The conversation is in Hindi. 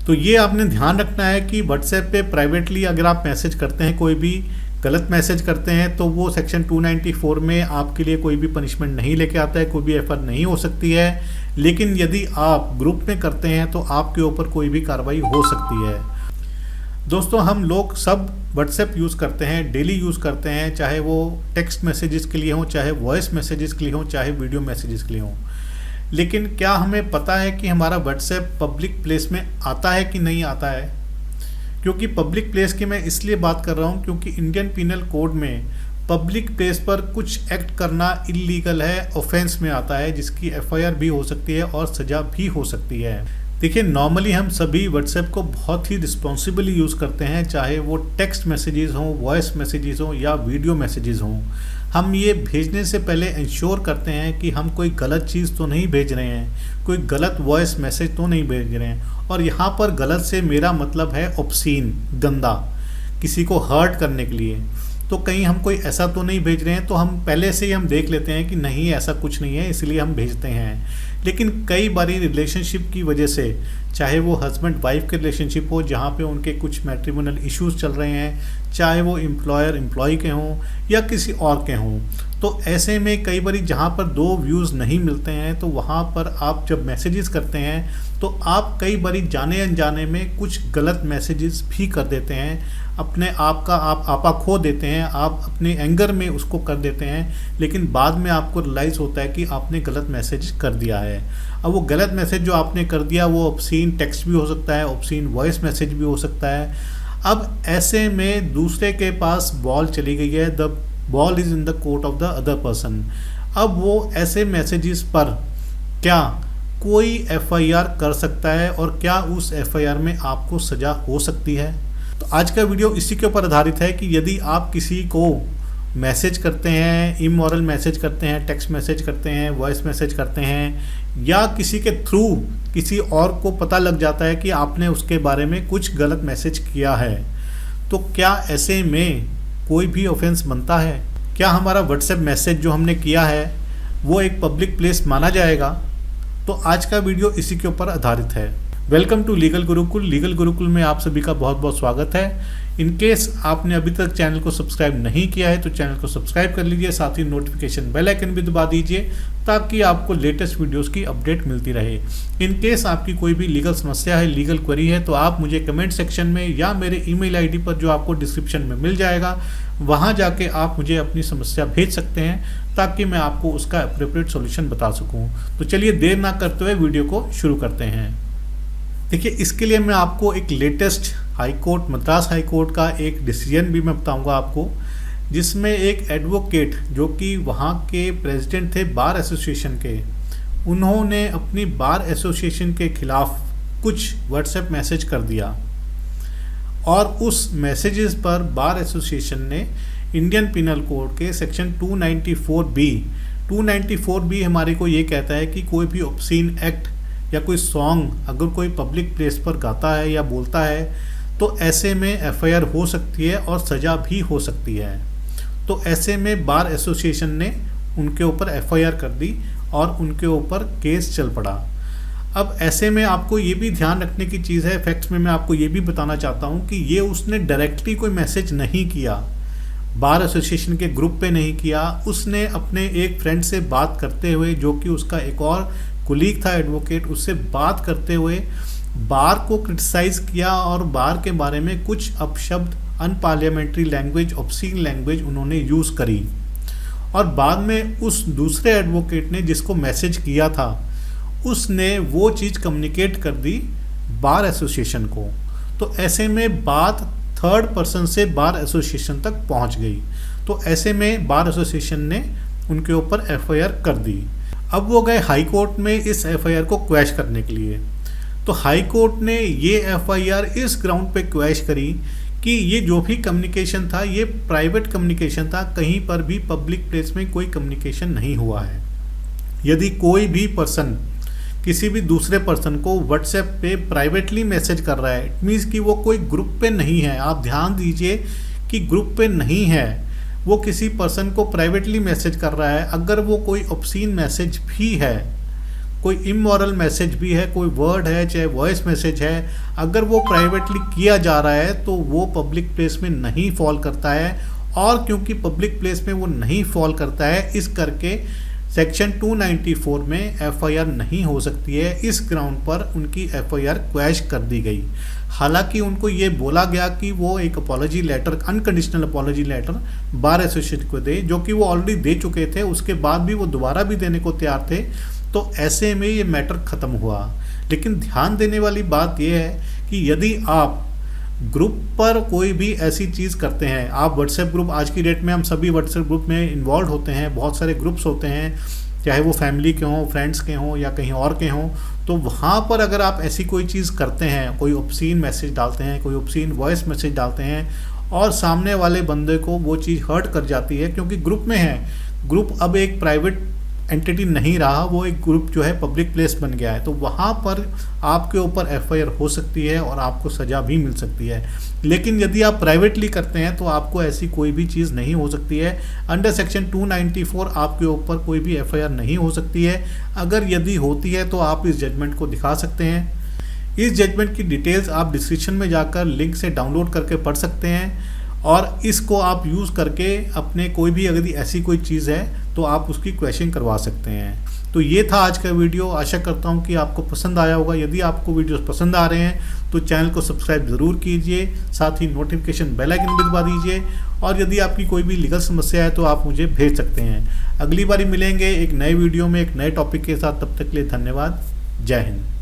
तो ये आपने ध्यान रखना है कि व्हाट्सएप पे प्राइवेटली अगर आप मैसेज करते हैं, कोई भी गलत मैसेज करते हैं, तो वो सेक्शन 294 में आपके लिए कोई भी पनिशमेंट नहीं लेके आता है, कोई भी एफआईआर नहीं हो सकती है। लेकिन यदि आप ग्रुप में करते हैं तो आपके ऊपर कोई भी कार्रवाई हो सकती है। दोस्तों, हम लोग सब व्हाट्सएप यूज़ करते हैं, डेली यूज़ करते हैं, चाहे वो टेक्स्ट मैसेजेस के लिए हो, चाहे वॉइस मैसेजेस के लिए हो, चाहे वीडियो मैसेजेस के लिए हो। लेकिन क्या हमें पता है कि हमारा व्हाट्सएप पब्लिक प्लेस में आता है कि नहीं आता है? क्योंकि पब्लिक प्लेस की मैं इसलिए बात कर रहा हूँ क्योंकि इंडियन पिनल कोड में पब्लिक प्लेस पर कुछ एक्ट करना इलीगल है, ऑफेंस में आता है, जिसकी एफआईआर भी हो सकती है और सज़ा भी हो सकती है। देखिए, नॉर्मली हम सभी व्हाट्सएप को बहुत ही रिस्पॉन्सिबली यूज़ करते हैं, चाहे वो टेक्स्ट मैसेजेस हों, वॉइस मैसेजेस हों या वीडियो मैसेजेस हों। हम ये भेजने से पहले इंश्योर करते हैं कि हम कोई गलत चीज़ तो नहीं भेज रहे हैं, कोई गलत वॉइस मैसेज तो नहीं भेज रहे हैं। और यहाँ पर गलत से मेरा मतलब है ऑब्सीन, गंदा, किसी को हर्ट करने के लिए। तो कहीं हम कोई ऐसा तो नहीं भेज रहे हैं, तो हम पहले से ही हम देख लेते हैं कि नहीं, ऐसा कुछ नहीं है, इसलिए हम भेजते हैं। लेकिन कई बारी रिलेशनशिप की वजह से, चाहे वो हस्बैंड वाइफ के रिलेशनशिप हो जहाँ पे उनके कुछ मैट्रिमोनियल इश्यूज चल रहे हैं, चाहे वो एम्प्लॉयर एम्प्लॉय के हों या किसी और के हों, तो ऐसे में कई बारी जहाँ पर दो व्यूज़ नहीं मिलते हैं, तो वहाँ पर आप जब मैसेजेस करते हैं तो आप कई बारी जाने अनजाने में कुछ गलत मैसेजेस भी कर देते हैं, अपने आप का आप आपा खो देते हैं, आप अपने एंगर में उसको कर देते हैं, लेकिन बाद में आपको रियलाइज़ होता है कि आपने गलत मैसेज कर दिया है। अब वो गलत मैसेज जो आपने कर दिया वो ऑब्सीन टेक्स्ट भी हो सकता है, ऑब्सीन वॉइस मैसेज भी हो सकता है। अब ऐसे में दूसरे के पास बॉल चली गई है, the ball is in the court of the other person. अब वो ऐसे मैसेजेस पर क्या कोई एफआईआर कर सकता है और क्या उस एफआईआर में आपको सज़ा हो सकती है? तो आज का वीडियो इसी के ऊपर आधारित है कि यदि आप किसी को मैसेज करते हैं, इमोरल मैसेज करते हैं, टेक्स्ट मैसेज करते हैं, वॉइस मैसेज करते हैं, या किसी के थ्रू किसी और को पता लग जाता है कि आपने उसके बारे में कुछ गलत मैसेज किया है, तो क्या ऐसे में कोई भी ऑफेंस बनता है? क्या हमारा व्हाट्सएप मैसेज जो हमने किया है वो एक पब्लिक प्लेस माना जाएगा? तो आज का वीडियो इसी के ऊपर आधारित है। Welcome to legal Gurukul. Legal Gurukul में आप सभी का बहुत बहुत स्वागत है। इन केस आपने अभी तक चैनल को सब्सक्राइब नहीं किया है तो चैनल को सब्सक्राइब कर लीजिए, साथ ही नोटिफिकेशन बेल आइकन भी दबा दीजिए ताकि आपको लेटेस्ट वीडियोस की अपडेट मिलती रहे। इन केस आपकी कोई भी लीगल समस्या है, लीगल क्वेरी है, तो आप मुझे कमेंट सेक्शन में या मेरे ईमेल आईडी पर जो आपको डिस्क्रिप्शन में मिल जाएगा वहाँ जाके आप मुझे अपनी समस्या भेज सकते हैं ताकि मैं आपको उसका एप्रोप्रिएट सॉल्यूशन बता सकूँ। तो चलिए देर ना करते हुए वीडियो को शुरू करते हैं। देखिए, इसके लिए मैं आपको एक लेटेस्ट हाईकोर्ट, मद्रास हाईकोर्ट का एक डिसीजन भी मैं बताऊंगा आपको, जिसमें एक एडवोकेट जो कि वहाँ के प्रेसिडेंट थे बार एसोसिएशन के, उन्होंने अपनी बार एसोसिएशन के खिलाफ कुछ व्हाट्सएप मैसेज कर दिया और उस मैसेजेस पर बार एसोसिएशन ने इंडियन पिनल कोड के सेक्शन 294B हमारे को ये कहता है कि कोई भी ऑब्सीन एक्ट या कोई सॉन्ग अगर कोई पब्लिक प्लेस पर गाता है या बोलता है तो ऐसे में एफआईआर हो सकती है और सज़ा भी हो सकती है। तो ऐसे में बार एसोसिएशन ने उनके ऊपर एफआईआर कर दी और उनके ऊपर केस चल पड़ा। अब ऐसे में आपको ये भी ध्यान रखने की चीज़ है, फैक्ट्स में मैं आपको ये भी बताना चाहता हूँ कि ये उसने डायरेक्टली कोई मैसेज नहीं किया, बार एसोसिएशन के ग्रुप पे नहीं किया, उसने अपने एक फ्रेंड से बात करते हुए, जो कि उसका एक और कुलीग था एडवोकेट, उससे बात करते हुए बार को क्रिटिसाइज़ किया और बार के बारे में कुछ अपशब्द, अनपार्लियामेंट्री लैंग्वेज, ऑब्सीन लैंग्वेज उन्होंने यूज़ करी। और बाद में उस दूसरे एडवोकेट ने जिसको मैसेज किया था उसने वो चीज़ कम्युनिकेट कर दी बार एसोसिएशन को। तो ऐसे में बात थर्ड पर्सन से बार एसोसिएशन तक पहुंच गई। तो ऐसे में बार एसोसिएशन ने उनके ऊपर एफआईआर कर दी। अब वो गए हाई कोर्ट में इस एफआईआर को क्वैश करने के लिए। तो हाई कोर्ट ने ये एफआईआर इस ग्राउंड पे क्वैश करी कि ये जो भी कम्युनिकेशन था ये प्राइवेट कम्युनिकेशन था, कहीं पर भी पब्लिक प्लेस में कोई कम्युनिकेशन नहीं हुआ है। यदि कोई भी पर्सन किसी भी दूसरे पर्सन को व्हाट्सएप पे प्राइवेटली मैसेज कर रहा है, इट मीन्स कि वो कोई ग्रुप पे नहीं है। आप ध्यान दीजिए कि ग्रुप पे नहीं है, वो किसी पर्सन को प्राइवेटली मैसेज कर रहा है। अगर वो कोई ऑब्सीन मैसेज भी है, कोई इमोरल मैसेज भी है, कोई वर्ड है, चाहे वॉइस मैसेज है, अगर वो प्राइवेटली किया जा रहा है तो वो पब्लिक प्लेस में नहीं फॉल करता है। और क्योंकि पब्लिक प्लेस में वो नहीं फॉल करता है, इस करके सेक्शन 294 में एफआईआर नहीं हो सकती है। इस ग्राउंड पर उनकी एफआईआर क्वैश कर दी गई। हालांकि उनको ये बोला गया कि वो एक apology letter, unconditional apology letter bar association को दे, जो कि वो ऑलरेडी दे चुके थे, उसके बाद भी वो दोबारा भी देने को तैयार थे। तो ऐसे में ये मैटर ख़त्म हुआ। लेकिन ध्यान देने वाली बात यह है कि यदि आप ग्रुप पर कोई भी ऐसी चीज़ करते हैं, आप व्हाट्सएप ग्रुप, आज की डेट में हम सभी व्हाट्सएप ग्रुप में इन्वॉल्व होते हैं, बहुत सारे ग्रुप्स होते हैं, चाहे वो फैमिली के हों, फ्रेंड्स के हों या कहीं और के हों, तो वहाँ पर अगर आप ऐसी कोई चीज़ करते हैं, कोई ऑब्सीन मैसेज डालते हैं, कोई ऑब्सीन वॉइस मैसेज डालते हैं और सामने वाले बंदे को वो चीज़ हर्ट कर जाती है, क्योंकि ग्रुप में है, ग्रुप अब एक प्राइवेट एंटिटी नहीं रहा, वो एक ग्रुप जो है पब्लिक प्लेस बन गया है, तो वहाँ पर आपके ऊपर एफआईआर हो सकती है और आपको सज़ा भी मिल सकती है। लेकिन यदि आप प्राइवेटली करते हैं तो आपको ऐसी कोई भी चीज़ नहीं हो सकती है। अंडर सेक्शन 294 आपके ऊपर कोई भी एफआईआर नहीं हो सकती है। अगर यदि होती है तो आप इस जजमेंट को दिखा सकते हैं। इस जजमेंट की डिटेल्स आप डिस्क्रिप्शन में जाकर लिंक से डाउनलोड करके पढ़ सकते हैं और इसको आप यूज़ करके अपने कोई भी अगर ऐसी कोई चीज़ है तो आप उसकी क्वेश्चन करवा सकते हैं। तो ये था आज का वीडियो। आशा करता हूँ कि आपको पसंद आया होगा। यदि आपको वीडियोस पसंद आ रहे हैं तो चैनल को सब्सक्राइब ज़रूर कीजिए, साथ ही नोटिफिकेशन बेल आइकन भी दबा दीजिए। और यदि आपकी कोई भी लीगल समस्या है तो आप मुझे भेज सकते हैं। अगली बारी मिलेंगे एक नए वीडियो में एक नए टॉपिक के साथ। तब तक के लिए धन्यवाद। जय हिंद।